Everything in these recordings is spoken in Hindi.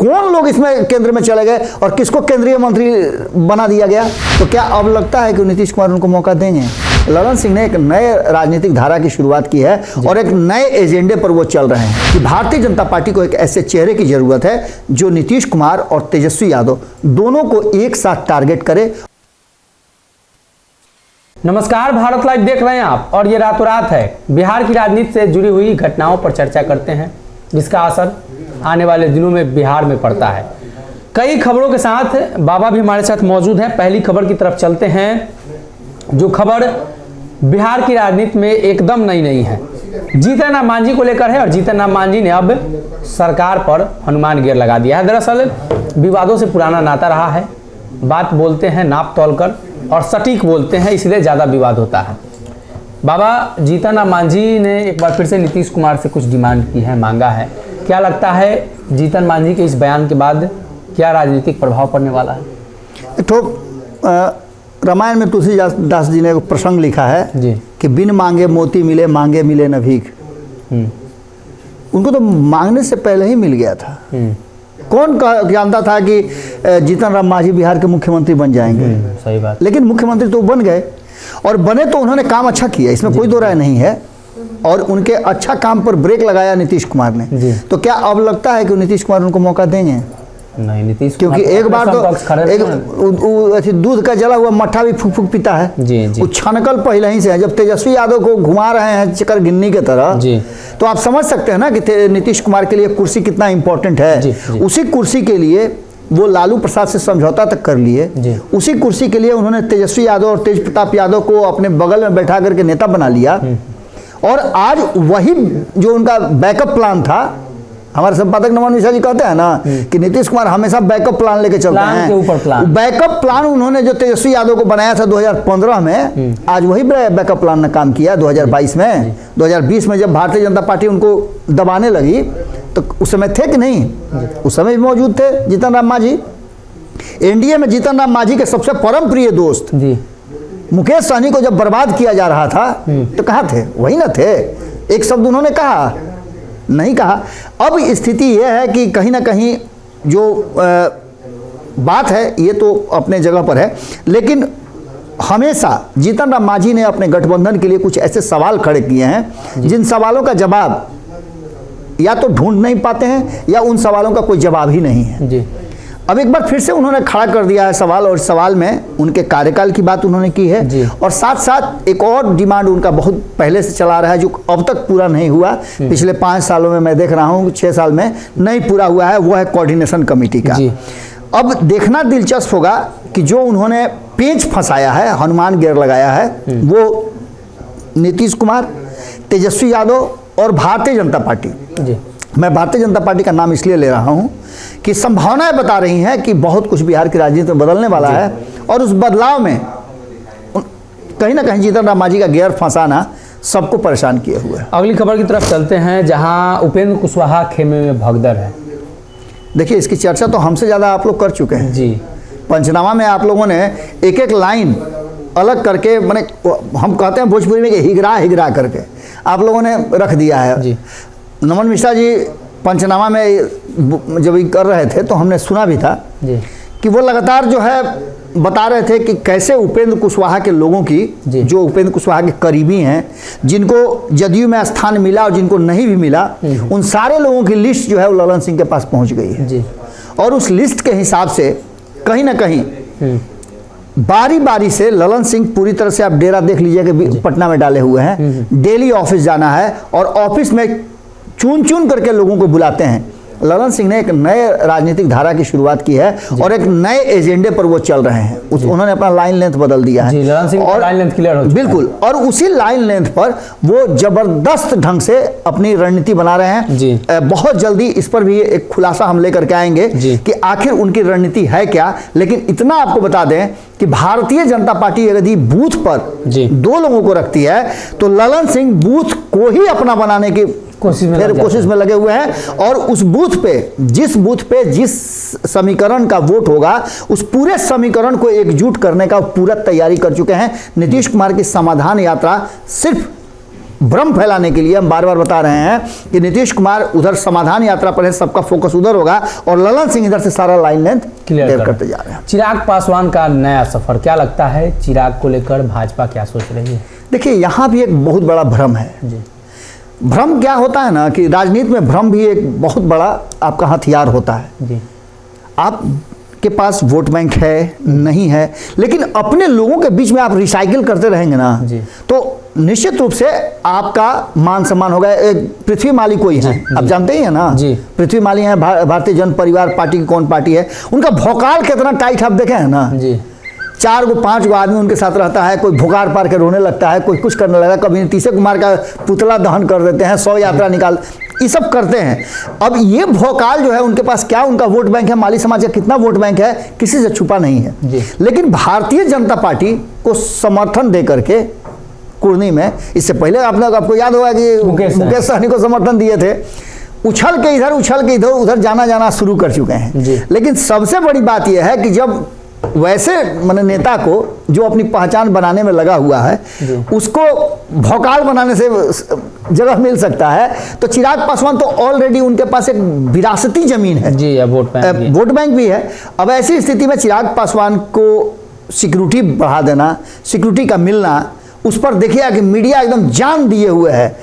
कौन लोग इसमें केंद्र में चले गए और किसको केंद्रीय मंत्री बना दिया गया। तो क्या अब लगता है कि नीतीश कुमार उनको मौका देंगे? ललन सिंह ने एक नए राजनीतिक धारा की शुरुआत की है और एक नए एजेंडे पर वो चल रहे हैं कि भारतीय जनता पार्टी को एक ऐसे चेहरे की जरूरत है जो नीतीश कुमार और तेजस्वी यादव दोनों को एक साथ टारगेट करे। नमस्कार, भारत लाइव देख रहे हैं आप और ये रातों रात है। बिहार की राजनीति से जुड़ी हुई घटनाओं पर चर्चा करते हैं जिसका असर आने वाले दिनों में बिहार में पड़ता है। कई खबरों के साथ बाबा भी हमारे साथ मौजूद हैं। पहली खबर की तरफ चलते हैं, जो खबर बिहार की राजनीति में एकदम नई नहीं है, जीतन राम मांझी को लेकर है। और जीतन राम मांझी ने अब सरकार पर हनुमान गियर लगा दिया है। दरअसल विवादों से पुराना नाता रहा है, बात बोलते हैं नाप तोल कर और सटीक बोलते हैं, इसलिए ज़्यादा विवाद होता है। बाबा जीतन राम मांझी ने एक बार फिर से नीतीश कुमार से कुछ डिमांड की है, मांगा है। क्या लगता है जीतन मांझी के इस बयान के बाद क्या राजनीतिक प्रभाव पड़ने वाला है? तो रामायण में तुलसीदास जी ने एक प्रसंग लिखा है जी कि बिन मांगे मोती मिले, मांगे मिले न भीख। उनको तो मांगने से पहले ही मिल गया था। कौन जानता था कि जीतन राम मांझी बिहार के मुख्यमंत्री बन जाएंगे? सही बात। लेकिन मुख्यमंत्री तो बन गए और बने तो उन्होंने काम अच्छा किया, इसमें कोई दो राय नहीं है। और उनके अच्छा काम पर ब्रेक लगाया नीतीश कुमार ने। तो क्या अब लगता है कि नीतीश कुमार उनको मौका देंगे? नहीं, नीतीश क्योंकि एक बार तो एक दूध का जला हुआ मट्ठा भी फूक फूक पीता है। वो छनकल पहले ही से है। जब तेजस्वी यादव को घुमा रहे हैं चक्कर गिन्नी के तरह तो आप समझ सकते हैं ना कि नीतीश कुमार के लिए कुर्सी कितना इंपॉर्टेंट है। उसी कुर्सी के लिए वो लालू प्रसाद से समझौता तक कर लिए। उसी कुर्सी के लिए उन्होंने तेजस्वी यादव और तेज प्रताप यादव को अपने बगल में बैठा करके नेता बना लिया। और आज वही जो उनका बैकअप प्लान था, हमारे संपादक नमन मिश्रा जी कहते हैं ना कि नीतीश कुमार हमेशा बैकअप प्लान लेके चलते हैं। बैकअप प्लान उन्होंने जो तेजस्वी यादव को बनाया था 2015 में, आज वही बैकअप प्लान ने काम किया 2022 में। 2020 में जब भारतीय जनता पार्टी उनको दबाने लगी तो उस समय थे कि नहीं? उस समय भी मौजूद थे जीतन राम मांझी। एनडीए में जीतन राम मांझी के सबसे परम प्रिय दोस्त मुकेश सहनी को जब बर्बाद किया जा रहा था तो कहाँ थे? वही ना थे। एक शब्द उन्होंने कहा नहीं कहा। अब स्थिति यह है कि कहीं ना कहीं जो बात है ये तो अपने जगह पर है, लेकिन हमेशा जीतन राम मांझी ने अपने गठबंधन के लिए कुछ ऐसे सवाल खड़े किए हैं जिन सवालों का जवाब या तो ढूंढ नहीं पाते हैं या उन सवालों का कोई जवाब ही नहीं है जी। अब एक बार फिर से उन्होंने खड़ा कर दिया है सवाल, और सवाल में उनके कार्यकाल की बात उन्होंने की है और साथ साथ एक और डिमांड उनका बहुत पहले से चला रहा है जो अब तक पूरा नहीं हुआ। पिछले 5 सालों में मैं देख रहा हूँ 6 साल में नहीं पूरा हुआ है, वो है कोऑर्डिनेशन कमेटी का। अब देखना दिलचस्प होगा कि जो उन्होंने पेंच फंसाया है, हनुमान गियर लगाया है, वो नीतीश कुमार, तेजस्वी यादव और भारतीय जनता पार्टी। मैं भारतीय जनता पार्टी का नाम इसलिए ले रहा हूं कि संभावनाएं बता रही हैं कि बहुत कुछ बिहार की राजनीति में बदलने वाला है और उस बदलाव में कहीं ना कहीं जीतन राम मांझी का गियर फंसाना सबको परेशान किए हुए है। अगली खबर की तरफ चलते हैं, जहां उपेंद्र कुशवाहा खेमे में भगदड़ है। देखिए, इसकी चर्चा तो हमसे ज़्यादा आप लोग कर चुके हैं जी। पंचनामा में आप लोगों ने एक एक लाइन अलग करके, मैंने हम कहते हैं भोजपुरी में हिगरा हिगरा करके आप लोगों ने रख दिया है जी। नमन मिश्रा जी पंचनामा में जब ये कर रहे थे तो हमने सुना भी था जी कि वो लगातार जो है बता रहे थे कि कैसे उपेंद्र कुशवाहा के लोगों की, जो उपेंद्र कुशवाहा के करीबी हैं, जिनको जदयू में स्थान मिला और जिनको नहीं भी मिला, उन सारे लोगों की लिस्ट जो है वो ललन सिंह के पास पहुंच गई है जी। और उस लिस्ट के हिसाब से कहीं ना कहीं बारी बारी से ललन सिंह पूरी तरह से आप डेरा देख लीजिए कि पटना में डाले हुए हैं। डेली ऑफिस जाना है और ऑफिस में चुन चुन करके लोगों को बुलाते हैं। ललन सिंह ने एक नए राजनीतिक धारा की शुरुआत की है और एक नए एजेंडे पर वो चल रहे हैं। उन्होंने अपना लाइन लेंथ बदल दिया है ललन सिंह और लाइन लेंथ क्लियर हो बिल्कुल, और उसी लाइन लेंथ पर वो जबरदस्त ढंग से अपनी रणनीति बना रहे हैं। बहुत जल्दी इस पर भी एक खुलासा हम लेकर के आएंगे कि आखिर उनकी रणनीति है क्या। लेकिन इतना आपको बता दें कि भारतीय जनता पार्टी यदि बूथ पर 2 लोगों को रखती है तो ललन सिंह बूथ को ही अपना बनाने की कोशिश में लगे हुए हैं। और उस बूथ पे, जिस बूथ पे जिस समीकरण का वोट होगा, उस पूरे समीकरण को एकजुट करने का पूरा तैयारी कर चुके हैं। नीतीश कुमार की समाधान यात्रा सिर्फ भ्रम फैलाने के लिए हम बार बार बता रहे हैं कि नीतीश कुमार उधर समाधान यात्रा पर है, सबका फोकस उधर होगा और ललन सिंह इधर से सारा लाइन लेंथ क्लियर करते जा रहे हैं। चिराग पासवान का नया सफर, क्या लगता है चिराग को लेकर भाजपा क्या सोच रही है? देखिए यहाँ भी एक बहुत बड़ा भ्रम है जी। भ्रम क्या होता है ना कि राजनीति में भ्रम भी एक बहुत बड़ा आपका हथियार होता है जी। आप के पास वोट बैंक है नहीं है, लेकिन अपने लोगों के बीच में आप रिसाइकिल करते रहेंगे ना जी, तो निश्चित रूप से आपका मान सम्मान होगा। एक पृथ्वी माली कोई है, आप जानते ही है ना जी, पृथ्वी माली है भारतीय जन परिवार पार्टी की कौन पार्टी है, उनका भौकाल कितना टाइट आप देखे हैं ना जी। 4 गो 5 गो आदमी उनके साथ रहता है, कोई भुकार पार के रोने लगता है, कोई कुछ करने लगा, कभी नीतीश कुमार का पुतला दहन कर देते हैं, 100 यात्रा निकाल, ये सब करते हैं। अब ये भौकाल जो है उनके पास क्या उनका वोट बैंक है, माली समाज का कितना वोट बैंक है, किसी से छुपा नहीं है जी। लेकिन भारतीय जनता पार्टी को समर्थन दे करके कुर्नी में, इससे पहले आपको याद होगा कि मुकेश सहनी को समर्थन दिए थे, उछल के इधर उधर जाना शुरू कर चुके हैं। लेकिन सबसे बड़ी बात यह है कि जब वैसे नेता को जो अपनी पहचान बनाने में लगा हुआ है उसको भौकाल बनाने से जगह मिल सकता है, तो चिराग पासवान तो ऑलरेडी उनके पास एक विरासती जमीन है जी, वोट बैंक भी है। अब ऐसी स्थिति में चिराग पासवान को सिक्योरिटी बढ़ा देना, सिक्योरिटी का मिलना, उस पर देखिए कि मीडिया एकदम जान दिए हुए है।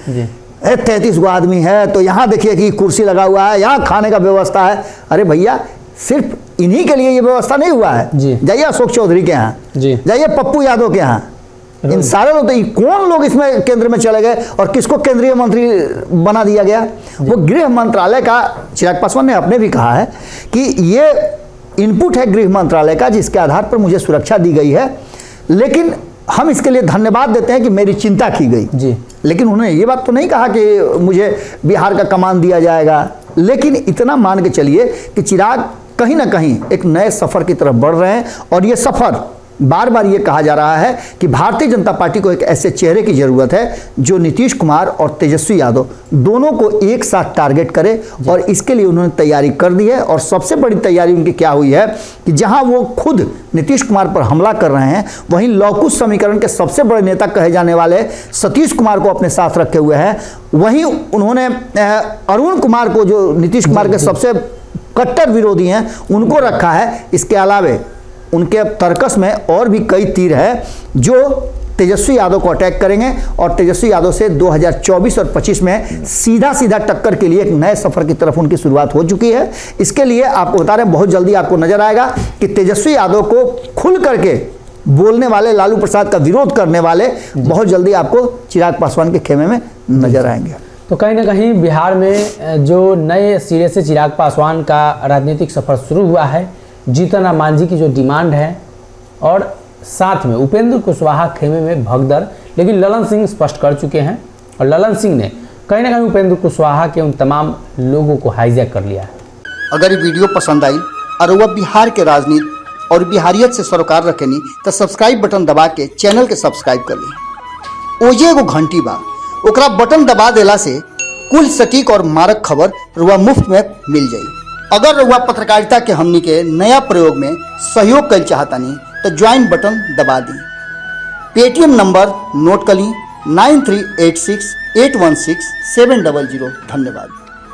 33 गो आदमी है तो यहाँ देखिए कि कुर्सी लगा हुआ है, यहाँ खाने का व्यवस्था है। अरे भैया सिर्फ इन्हीं के लिए ये व्यवस्था नहीं हुआ है, जाइए अशोक चौधरी के यहाँ, जाइए पप्पू यादव के यहाँ, इन सारे लोग, तो कौन लोग इसमें केंद्र में चले गए और किसको केंद्रीय मंत्री बना दिया गया? वो गृह मंत्रालय का, चिराग पासवान ने अपने भी कहा है कि ये इनपुट है गृह मंत्रालय का जिसके आधार पर मुझे सुरक्षा दी गई है, लेकिन हम इसके लिए धन्यवाद देते हैं कि मेरी चिंता की गई जी। लेकिन उन्होंने ये बात तो नहीं कहा कि मुझे बिहार का कमान दिया जाएगा, लेकिन इतना मान के चलिए कि चिराग कहीं ना कहीं एक नए सफर की तरफ बढ़ रहे हैं। और ये सफर बार बार ये कहा जा रहा है कि भारतीय जनता पार्टी को एक ऐसे चेहरे की जरूरत है जो नीतीश कुमार और तेजस्वी यादव दोनों को एक साथ टारगेट करे, और इसके लिए उन्होंने तैयारी कर दी है। और सबसे बड़ी तैयारी उनकी क्या हुई है कि जहां वो खुद नीतीश कुमार पर हमला कर रहे हैं, वहीं लौकुश समीकरण के सबसे बड़े नेता कहे जाने वाले सतीश कुमार को अपने साथ रखे हुए हैं। वहीं उन्होंने अरुण कुमार को, जो नीतीश कुमार के सबसे कट्टर विरोधी हैं, उनको रखा है। इसके अलावे उनके तर्कस में और भी कई तीर है जो तेजस्वी यादव को अटैक करेंगे, और तेजस्वी यादव से 2024 और 25 में सीधा टक्कर के लिए एक नए सफर की तरफ उनकी शुरुआत हो चुकी है। इसके लिए आपको बता रहे हैं, बहुत जल्दी आपको नजर आएगा कि तेजस्वी यादव को खुल करके बोलने वाले, लालू प्रसाद का विरोध करने वाले बहुत जल्दी आपको चिराग पासवान के खेमे में नजर आएंगे। तो कहीं ना कहीं बिहार में जो नए सिरे से चिराग पासवान का राजनीतिक सफर शुरू हुआ है, जीतन राम मांझी की जो डिमांड है, और साथ में उपेंद्र कुशवाहा खेमे में भगदड़, लेकिन ललन सिंह स्पष्ट कर चुके हैं। और ललन सिंह ने कहीं ना कहीं उपेंद्र कुशवाहा के उन तमाम लोगों को हाईजैक कर लिया है। अगर ये वीडियो पसंद आई और वह बिहार के राजनीति और बिहारियत से सरोकार रखेनी तो सब्सक्राइब बटन दबा के चैनल के सब्सक्राइब कर ली। ओजे एगो घंटी बा, ओकरा बटन दबा देला से कुल सटीक और मारक खबर रुआ मुफ्त में मिल जाई। अगर रुआ पत्रकारिता के हमनी के नया प्रयोग में सहयोग कर चाहतानी तो ज्वाइन बटन दबा दी। पेटीएम नंबर नोट कर ली 9386816700। धन्यवाद।